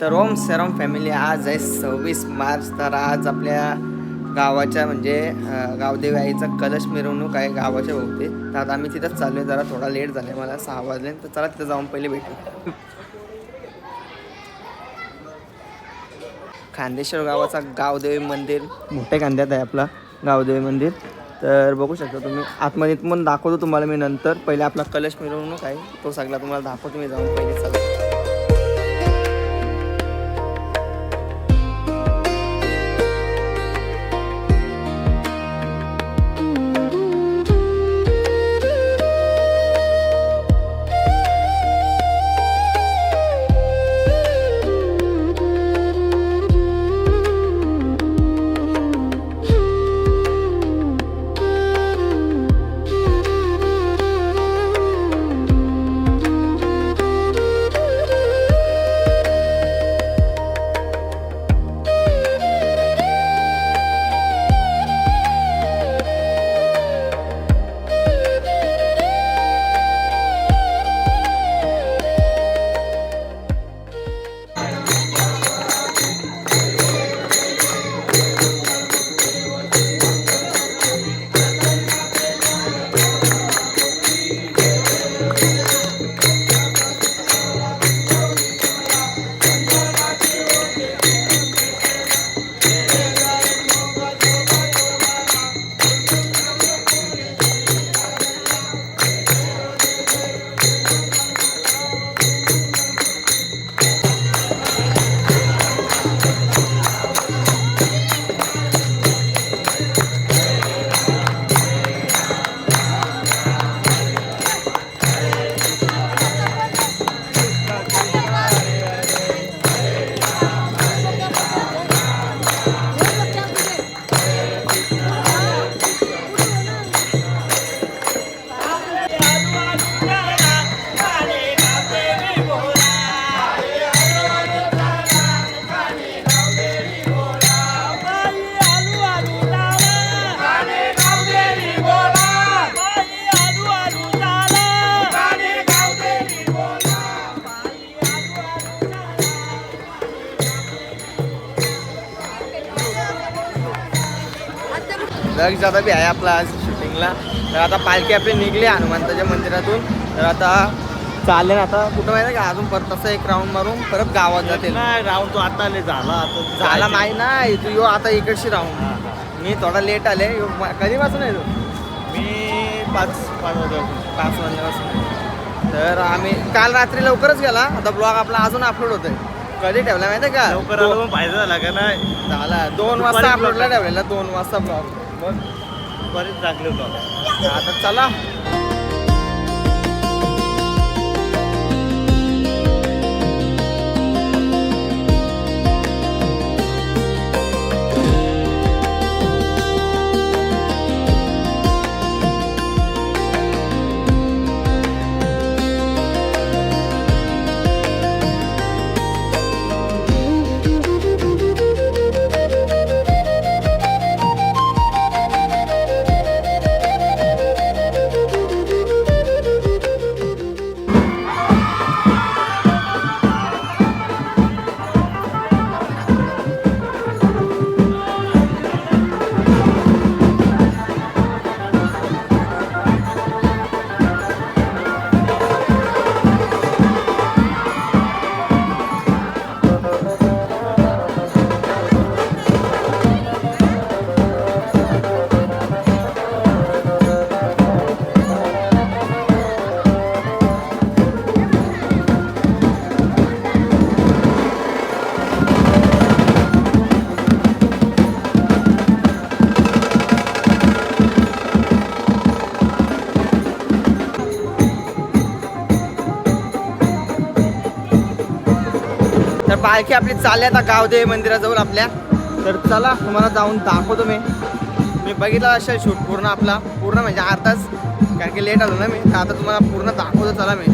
तर ओम serum family, आज आहे 26 मार्च. तर आज आपल्या गावाच्या म्हणजे गावदेवी आईचा कलश मिरवणूक आहे गावाच्या भोवती. तर आता आम्ही तिथंच चाललो आहे. जरा थोडा लेट झाला, मला 6 वाजले. तर चला तिथं जाऊन पहिले भेटू. खांदेश्वर गावाचा गावदेवी मंदिर मोठ्या खांद्यात आहे आपला गावदेवी मंदिर. तर बघू शकता तुम्ही. आतमध्ये पण दाखवतो तुम्हाला मी नंतर. पहिले आपला कलश मिरवणूक आहे तो सगळा तुम्हाला दाखवतो मी जाऊन पहिले. चला लग जाता बी आहे आपला आज शूटिंगला. तर आता पालखी आपली निघली हनुमंताच्या मंदिरातून. तर आता चालेल, आता कुठं माहिती का अजून परत असं एक राऊंड मारून परत गावात जाते. राऊंड तो आता झाला झाला माहीत नाही तू यो आता इकडची राऊंड. मी थोडा लेट आले. कधीपासून आहे तू? मी 5 वाजल्यापासून. तर आम्ही काल रात्री लवकरच गेला. आता ब्लॉग आपला अजून अपलोड होतोय. कधी ठेवला माहिती आहे का? लवकर आलो फायदा झाला का नाही. झाला 2 वाजता अपलोडला ठेवलेला. 2 वाजता ब्लॉग. मग बरेच चांगले होतो. आता चला. तर पालखी आपली चालली आता गावदेवी मंदिराजवळ आपल्या. तर चला तुम्हाला जाऊन दाखवतो मी बघितला असेल शूट पूर्ण आपला, पूर्ण म्हणजे अर्धाच, कारण की लेट आलो ना मी. तर आता तुम्हाला पूर्ण दाखवतो चला मी.